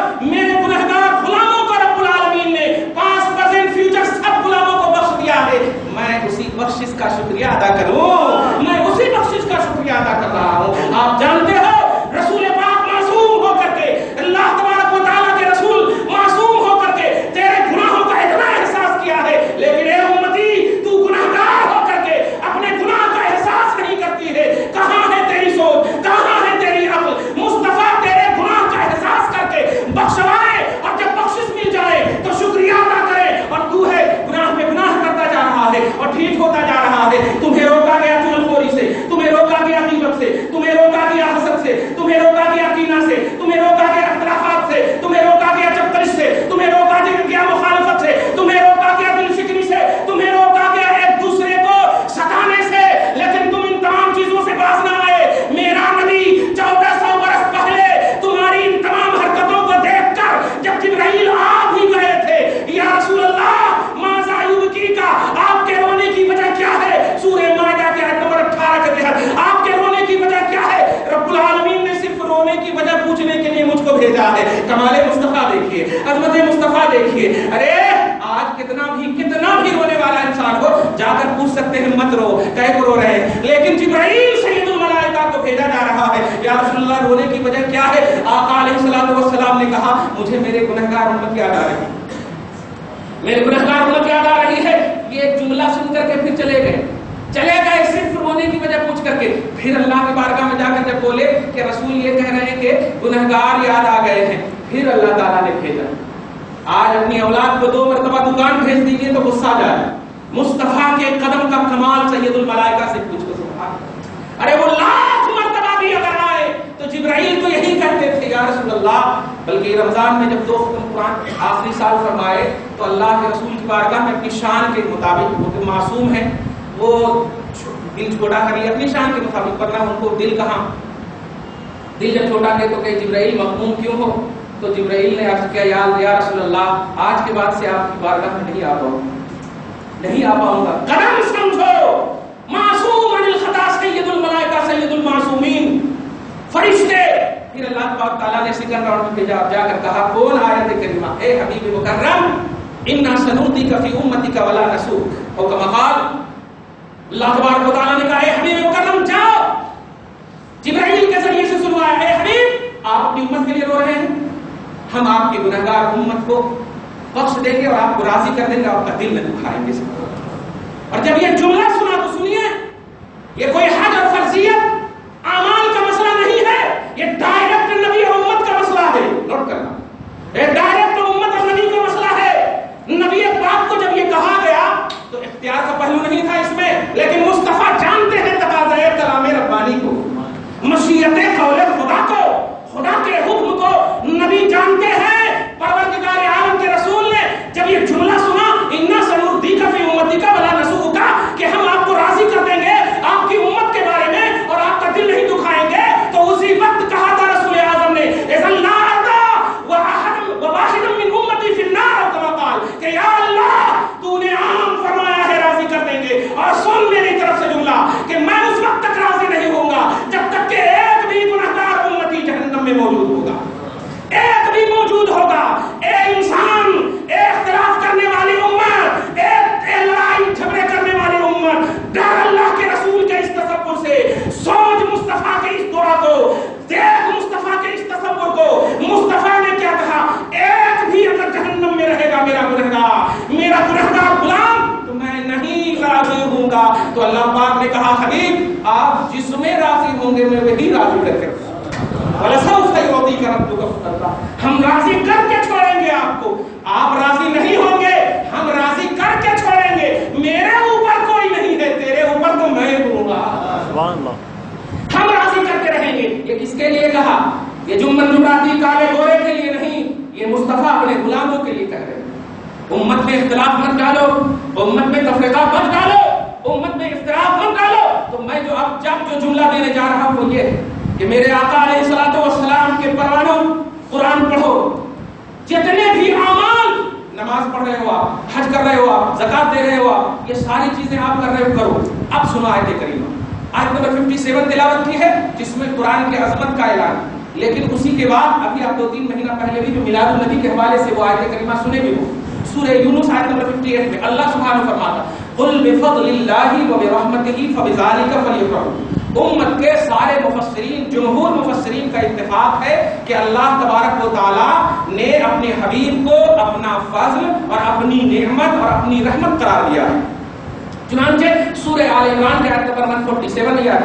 غلاموں کو رب العالمین نے 5% فیوچر سب غلاموں کو بخش دیا ہے، میں اسی بخشش کا شکریہ ادا کروں، میں اسی بخشش کا شکریہ ادا کر رہا ہوں. آپ جانتے ہو رسول پاک معصوم ہو کر کے، اللہ تبارک و تعالیٰ کے رسول معصوم ہو کر کے تیرے گناہوں کا اتنا احساس کیا ہے، لیکن اے امتی تو گناہگار ہو کر کے اپنے گناہ کا احساس نہیں کرتی ہے. کہاں ہے تیری سوچ، کہاں ہے تیری عقل؟ مصطفیٰ تیرے گناہ کا احساس کر کے بخشوائے، اور جب بخشش مل جائے تو شکریہ ادا کرے، اور تو ہے گناہ پہ گناہ کرتا جا رہا ہے اور ٹھیک ہوتا جا رہا ہے. تمہیں روکا گیا چغلخوری سے، تمہیں روکا گیا غیبت سے، تمہیں روکا گیا حسد سے، تمہیں روکا گیا کینہ سے، تمہیں روکا گیا اختلافات سے، تمہیں روکا گیا چپترش سے، تمہیں روکا گیا مخالفت سے، تمہیں روکا گیا دل فکری سے، تمہیں روکا گیا ایک دوسرے کو ستانے سے، لیکن تم ان تمام چیزوں سے باز نہ آئے. میرا نبی 1400 برس پہلے تمہاری ان تمام حرکتوں کو دیکھ کر جب جبرائیل آپ ہی گئے تھے یا رسول اللہ ماذا یبکی کا، آپ کے رونے کی وجہ کیا ہے؟ سورہ مائدہ کے آیت نمبر 18 کے تحت آپ کے رونے کی وجہ کیا ہے؟ رب العالمین نے صرف رونے کی وجہ پوچھنے کے لیے مجھ کو بھیجا ہے. کمال مصطفیٰ دیکھیے، عظمت مصطفیٰ دیکھیے. ارے آج کتنا بھی رونے والا انسان ہو جا کر پوچھ سکتے ہیں مت رو، کہے کو رو رہے ہیں، لیکن جبرائیل سید الملائکہ کو بھیجا جا رہا ہے. یا رسول اللہ رونے کی وجہ کیا ہے؟ آقا علیہ الصلوۃ والسلام نے کہا مجھے میرے گنہگار امت یاد آ رہی ہے، میرے گنہگار امت یاد آ رہی ہے. یہ ایک جملہ سن کر کے پھر چلے گئے. چلے گئے صرف رونے کی وجہ پوچھ کر کے. پھر اللہ کی بارگاہ میں جا کر جب بولے کہ رسول یہ کہہ رہے ہیں کہ گنہگار یاد آ گئے ہیں, پھر اللہ تعالیٰ نے بھیجا. آج اپنی اولاد کو 2 مرتبہ دکان بھیج دیجیے تو غصہ آ جائے. مصطفیٰ کے قدم کا کمال سید الملائکہ سے پوچھ کر سبحان. ارے وہ لاکھ مرتبہ بھی اگر آئے تو جبرائیل تو یہی کہتے تھے یا رسول اللہ. بلکہ رمضان میں جب 2 ختم قرآن آخری سال فرمائے تو اللہ کے رسول کی بارگاہ میں اپنی شان کے مطابق, وہ معصوم ہے, وہ دل چھوٹا کر لیا اپنی شان کے مطابق, ورنہ ان کو دل کہاں, دل جب چھوٹا ہے تو کہ جبرائیل مغموم کیوں ہو. تو جبرائیل نے عرض کیا یا رسول اللہ آج کے بعد سے آپ کی بارگاہ میں نہیں آ پاؤں گا. قدم سمجھو, معصوم عن الخطا سید الملائکہ سید المعصومین, فرشتے. پھر اللہ پاک تعالیٰ نے سیکنڈ راؤنڈ میں بھیجا, جا کر کہا کون آیت کریمہ, اے حبیب مکرم انا سنؤتیک فی امتک ولا نسوک, او کما قال. اللہ تبارک و تعالیٰ نے کہا اے حبیب مکرم جاؤ, جبرائیل کے ذریعے سے سنوایا, اے حبیب آپ اپنی امت کے لیے رو رہے ہیں, ہم آپ کی گنہگار امت کو بخش دیں گے اور آپ کو راضی کر دیں گے, آپ کا دل نہ دکھائیں گے. اور جب یہ جملہ سنا تو سنیے, یہ کوئی حج اور فرضیت اعمال کا مسئلہ نہیں ہے, یہ ڈائریکٹ نبی اور امت کا مسئلہ ہے. نوٹ کرنا, یہ ڈائریکٹ امت اور نبی کا مسئلہ ہے. نبی پاک کو جب یہ کہا گیا تو اختیار کا پہلو نہیں تھا اس میں, لیکن مصطفیٰ جانتے ہیں تقاضۂ کلام ربانی کو, مشیت قول خدا کو, خدا کے حکم کو نبی جانتے ہیں. پروردگار عالم کے رسول نے جب یہ جملہ سنا انا سنؤتیک فی امتک ولا نسوک, کہ ہم آپ کو راضی کر دیں گے آپ کی امت کے بارے میں اور آپ کا دل نہیں دکھائیں گے, تو اسی وقت کہا تھا رسول اعظم نے اذا لا ارضى واحدا من امتی فی النار, کما قال, کہ یا اللہ تو نے عام فرمایا ہے راضی کر دیں گے, اور سن میری طرف سے جملہ کہ میں اس وقت تک راضی نہیں ہوں گا جب تک کہ ایک بھی گنہگار امتی جہنم میں موجود ہوگا, ایک بھی موجود ہوگا. ایک انسان, ایک اختلاف کرنے والی امت, ایک لڑائی جھگڑے کرنے والی امت, ڈر اللہ کے رسول کے اس تصور سے, سوچ مصطفیٰ کے اس دعا کو, دیکھ مصطفیٰ کے اس تصور کو. مصطفیٰ نے کیا کہا, ایک بھی اگر جہنم میں رہے گا میرا گنہگار غلام, تو میں نہیں راضی ہوں گا. تو اللہ پاک نے کہا حبیب آپ جس میں راضی ہوں گے میں وہی راضی کر کے, ہم راضی کر کے چھوڑیں گے آپ کو. آپ راضی نہیں ہوں گے, ہم راضی کر کے چھوڑیں گے. میرے اوپر کوئی نہیں ہے, تیرے اوپر تو میں ہوں گا. ہم راضی کر کے رہیں گے. یہ کس کے لیے کہا, یہ جمن جمراتی کالے گورے کے لیے نہیں, یہ مصطفیٰ اپنے غلاموں کے لیے کہہ رہے ہیں. امت میں اختلاف مت ڈالو, امت میں تفرقہ مت ڈالو, امت میں اختلاف مت ڈالو. تو میں جو جملہ دینے جا رہا ہوں وہ یہ ہے کہ میرے آقا علیہ الصلوۃ والسلام کے پروانوں, قرآن پڑھو, جتنے بھی اعمال, نماز پڑھ رہے ہو آپ, حج کر رہے ہو آپ, زکات دے رہے ہو آپ, یہ ساری چیزیں آپ کر رہے ہو کرو. اب سنو آیت کریمہ, آیت نمبر 57 تلاوت کی ہے جس میں قرآن کی عظمت کا اعلان. لیکن اسی کے بعد ابھی آپ 2-3 مہینہ پہلے بھی جو میلاد النبی کے حوالے سے وہ آیت کریمہ سنے بھی ہو, سورہ یونس آیت نمبر 58 میں اللہ سبحانہ فرماتا قل بفضل اللہ وبرحمتہ فبذلک فلیفرحوا. امت کے سارے مفسرین, جمہور مفسرین کا اتفاق ہے کہ اللہ تبارک و تعالی نے اپنے حبیب کو اپنا فضل اور اپنی نعمت اور اپنی رحمت قرار دیا ہے. چنانچہ سورہ آل عمران کے آیت نمبر 147 یا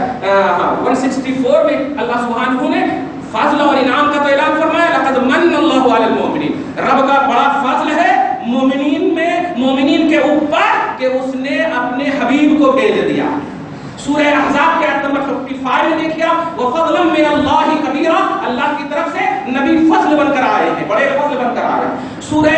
164 میں اللہ سبحانہ نے فضل اور انعام کا تو اعلان فرمایا, لقد من اللہ علی المؤمنین, رب کا بڑا فضل ہے مومنین کے اوپر کہ اس نے اپنے حبیب کو بھیج دیا. سورہ احزاب کے آیت نمبر 55 میں دیکھیا وفضلا من اللہ کبیرا, اللہ کی طرف سے نبی فضل بن کر آئے ہیں, بڑے فضل بن کر آئے ہیں. سورہ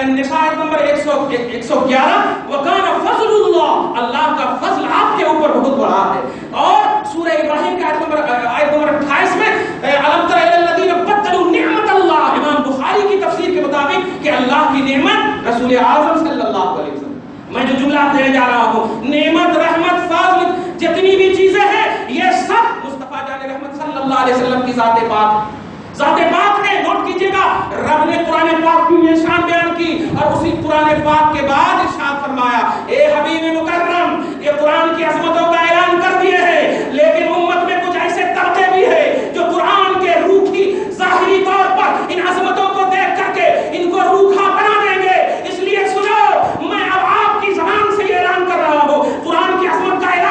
نساء آیت نمبر 111 وکان فضل اللہ, اللہ کا فضل آپ کے اوپر بہت بڑا ہے. اور سورہ ابراہیم کے آیت نمبر 28 میں الم تر الی الذین بدلوا نعمت اللہ, امام بخاری کی تفسیر کے مطابق کہ اللہ کی نعمت رسول اعظم صلی اللہ علیہ وسلم. میں جو جملہ دینے جا رہا ہوں, نعمت, رحمت, فضل, جتنی بھی چیزیں ہیں یہ سب مصطفیٰ جان رحمت صلی اللہ علیہ وسلم کی ذات پاک ہے. نوٹ کیجئے گا, رب نے قرآن پاک کی یہ شان بیان کی اور اسی قرآن پاک کے بعد ارشاد فرمایا اے حبیب مکرم, یہ قرآن کی عظمتوں کا اعلان کر دیے ہیں, لیکن امت میں کچھ ایسے طبقے بھی ہیں جو قرآن کے روکھی ظاہری طور پر ان عظمتوں کو دیکھ کر کے ان کو روکھا بنا دیں گے. اس لیے سنو, میں اب آپ کی زبان سے یہ اعلان کر رہا ہوں, قرآن کی عظمت کا اعلان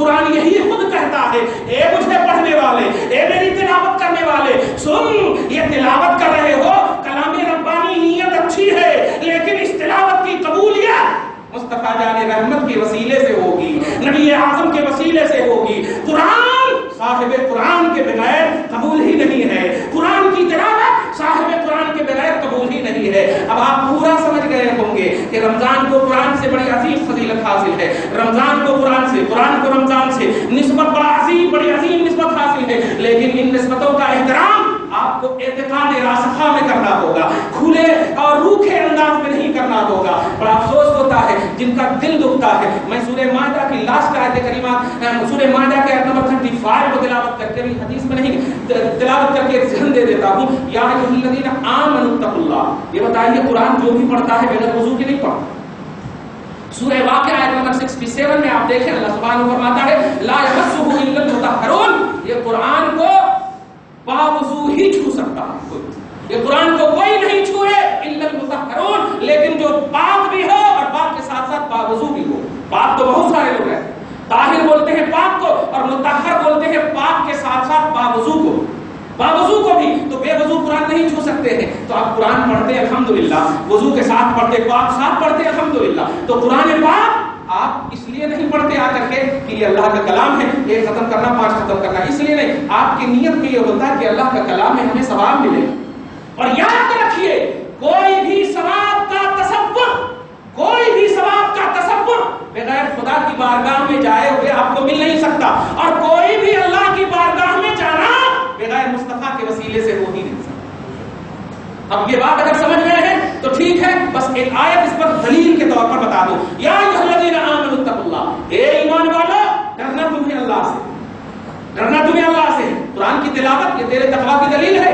قرآن یہی خود کہتا ہے، اے مجھے پڑھنے والے، اے میری تلاوت کرنے والے، سن، یہ تلاوت کر رہے ہو، کلام ربانی نیت اچھی ہے، لیکن اس تلاوت کی قبولیت مصطفیٰ جان رحمت کے وسیلے سے ہوگی، نبی اعظم کے وسیلے سے ہوگی۔ قرآن صاحب قرآن کے بغیر قبول ہی نہیں ہے، قرآن کی تلاوت صاحب قرآن کے بغیر قبول ہی نہیں ہے۔ اب آپ پورا سمجھ گئے ہوں گے کہ رمضان کو قرآن سے بڑی عظیم فضیلت حاصل ہے، رمضان کو قرآن سے، قرآن کو رمضان سے نسبت بڑی عظیم نسبت حاصل ہے، لیکن ان نسبتوں کا احترام آپ کو اعتقاد راسخہ میں کرنا ہوگا، کھلے اور روکھے انداز میں نہیں کرنا ہوگا۔ بڑا افسوس ہوتا ہے جن کا دل دکھتا ہے۔ میں سورہ مائدہ کی لاسٹ آیت کریمہ، سورہ مائدہ کے آیت نمبر 35 کو تلاوت کر کے بھی حدیث میں نہیں تلاوت کر کے ذہن دے دیتا ہوں۔ یا ایھا الذین آمنوا اتقوا اللہ، یہ بتائیے قرآن جو بھی پڑھتا ہے بغیر وضو کے نہیں پڑھتا۔ سورہ واقعہ آیت نمبر 67 میں آپ دیکھیں اللہ سبحانہ فرماتا ہے لا یمسہ الا المطہرون، یہ قرآن کو باوضو ہی چھو سکتا ہے، یہ قرآن کو کوئی نہیں چھوئے الا المطہرون، لیکن جو پاک بھی ہو اور پاک کے ساتھ ساتھ باوضو بھی ہو۔ پاک تو بہت سارے لوگ ہیں، طاہر بولتے ہیں پاک کو، اور مطہر بولتے ہیں پاک کے ساتھ ساتھ باوضو کو، باوضو کو بھی، تو بے وضو قرآن نہیں چھو سکتے ہیں۔ تو آپ قرآن پڑھتے ہیں الحمدللہ، وضو کے ساتھ پڑھتے، پاک ساتھ پڑھتے الحمدللہ۔ تو قرآن پاک آپ اس لیے نہیں پڑھتے آ کر کے کہ یہ اللہ کا کلام ہے، ایک ختم کرنا 5 ختم کرنا، اس لیے نہیں، آپ کی نیت میں یہ ہوتا ہے کہ اللہ کا کلام ہے، ہمیں ثواب ملے۔ اور یاد رکھیے کوئی بھی ثواب کا تصور، کوئی بھی ثواب کا تصور بغیر خدا کی بارگاہ میں جائے ہوئے آپ کو مل نہیں سکتا، اور کوئی بھی اللہ کی بارگاہ میں جانا بغیر مصطفیٰ کے وسیلے سے ہو ہی نہیں سکتا۔ اب یہ بات اگر سمجھ گئے ہیں تو ٹھیک ہے، بس ایک آیت اس پر دلیل کے طور پر بتا دو۔ یا ایھا الذین آمنوا اتقوا اللہ، اے ایمان والو ڈرنا تمہیں اللہ سے، ڈرنا تمہیں اللہ سے۔ قرآن کی تلاوت یہ تیرے تقویٰ کی دلیل ہے،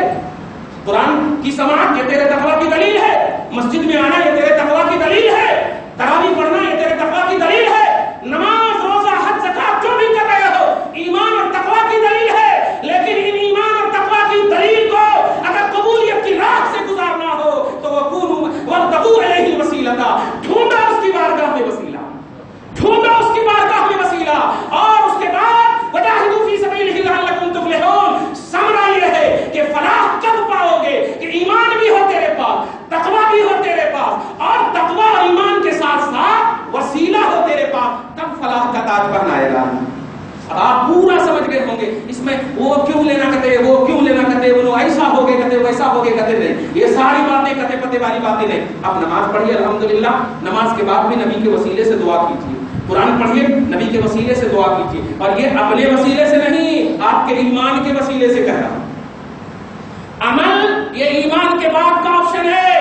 قرآن کی سماعت یہ تیرے تقویٰ کی دلیل ہے، مسجد میں آنا یہ تیرے تقویٰ کی دلیل ہے، تراویح پڑھنا یہ تیرے تقویٰ کی دلیل ہے، نماز روزہ حج زکات جو بھی کر رہے ہو ایمان اور تقویٰ کی دلیل ہے۔ لیکن ان ایمان اور تقویٰ کی دلیل کو اگر قبولیت کی راہ سے گزارنا ہو تو وابتغوا الیہ الوسیلۃ، ڈھونڈا اس کی بارگاہ میں وسیلہ، ڈھونڈا اس کی بارگاہ میں وسیلہ، اور اس کے بعد وجاہدوا فی سبیلہ لعلکم تفلحون۔ ثمرہ یہ ہے کہ فلاح کب پاؤ گے کہ ایمان بھی ہو تیرے پاس، تقویٰ بھی ہو تیرے پاس، اور تقویٰ اور ایمان کے ساتھ ساتھ وسیلہ ہو تیرے پاس، تب فلاح کا تاج پہنائے گا۔ اب آپ پورا سمجھ گئے ہوں گے اس میں وہ کیوں لینا کہتے، وہ کیوں لینا کہتے، وہ ایسا ہو گئے کہتے، ویسا ہو گئے کہتے، نہیں، یہ ساری باتیں کہتے پتے والی باتیں نہیں۔ اب نماز پڑھیے الحمدللہ، نماز کے بعد بھی نبی کے وسیلے سے دعا کیجیے، قرآن پڑھیے نبی کے وسیلے سے دعا کیجیے، اور یہ اپنے وسیلے سے نہیں، آپ کے ایمان کے وسیلے سے کہہ رہا ہوں۔ عمل یہ ایمان کے بعد کا آپشن ہے،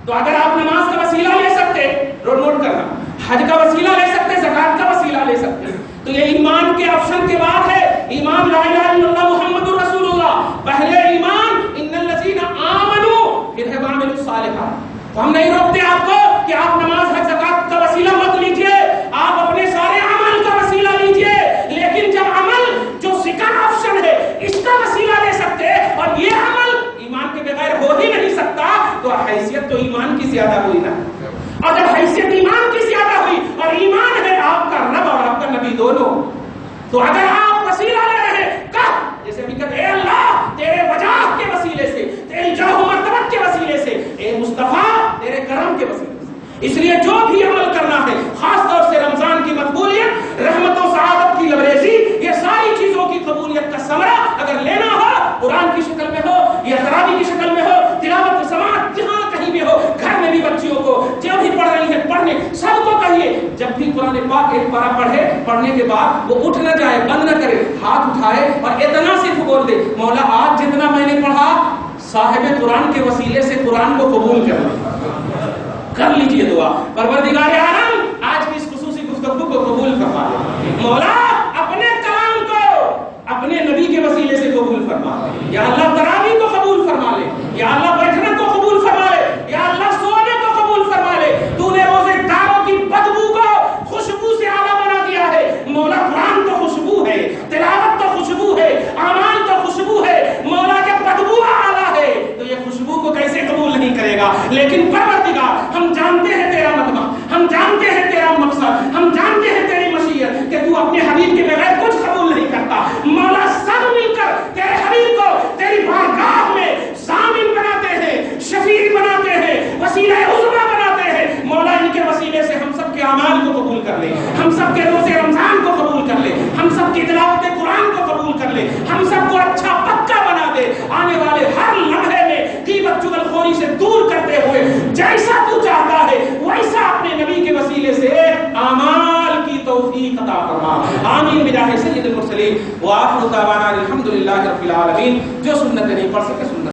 تو اگر آپ نماز کا وسیلہ لے سکتے، نوٹ کرنا، حج کا وسیلہ لے سکتے، زکات کا وسیلہ لے سکتے، تو یہ ایمان کے آپشن کے بعد ہے۔ ایمان لا الہ الا اللہ محمد رسول اللہ، پہلے ایمان ان الذین آمنوا، پھر ہے وعملوا الصالحات۔ تو ہم نہیں روکتے آپ کو کہ آپ نماز حج زکات کا وسیلہ مت لیجئے، آپ اپنے سارے عمل کا وسیلہ لیجئے، لیکن جب عمل جو سیکنڈ آپشن ہے اس کا وسیلہ لے سکتے اور یہ عمل ایمان کے بغیر ہو ہی نہیں سکتا، تو حیثیت تو ایمان کی زیادہ ہوئی نا، اور جب حیثیت ایمان کی زیادہ ہوئی اور ایمان ہے آپ کا رب اور آپ کا نبی دونوں، تو اگر آپ وسیلہ لے رہے ہیں جیسے بھی کہتے اے اللہ تیرے وجاہ کے وسیلے سے، تیری جاہ و مرتبت کے وسیلے سے، اے مصطفیٰ تیرے کرم کے وسیلے سے۔ اس لیے جو بھی عمل کرنا ہے، خاص طور سے رمضان کی مقبولیت، رحمت و سعادت کی لبریزی، یہ ساری چیزوں کی قبولیت کا ثمرہ اگر لینا ہو، قرآن کی شکل میں ہو یا تراویح کی شکل میں ہو، تلاوت سماعت جہاں کہیں بھی ہو، گھر میں بھی بچیوں کو جو بھی پڑھ رہی ہیں پڑھنے، سب کو کہیے جب بھی قرآن پاک ایک پارہ پڑھے، پڑھنے کے بعد وہ اٹھ نہ جائے، بند نہ کرے، ہاتھ اٹھائے اور اتنا صرف بول دے مولا آج جتنا میں نے پڑھا صاحب قرآن کے وسیلے سے قرآن کو قبول کر لیجئے دعا، پروردگار عالم آج کی اس خصوصی گفتگو کو قبول فرما لے، مولا اپنے کلام کو اپنے نبی کے وسیلے سے قبول فرما لے، یا اللہ تراویح کو قبول فرما لے، یا اللہ بیٹھنے کو قبول فرما لے، یا اللہ سونے کو قبول فرما لے۔ تو نے روزے داروں کی بدبو کو خوشبو سے اعلیٰ بنا دیا ہے، مولا قرآن تو خوشبو ہے، تلاوت تو خوشبو ہے، اعمال تو خوشبو ہے، مولا جب بدبو اعلیٰ ہے تو یہ خوشبو کو کیسے قبول نہیں کرے گا؟ لیکن پروردگار ہم جانتے ہیں تیرا مطلب، ہم جانتے ہیں تیرا مقصد، ہم جانتے ہیں تیری مشیت کہ تو اپنے حبیب توفیق عطا فرما، آمین بجاہ سید المرسلین، وآخر دعوانا الحمدللہ رب العالمین۔ جو سنت نہیں پڑھ سکے سنت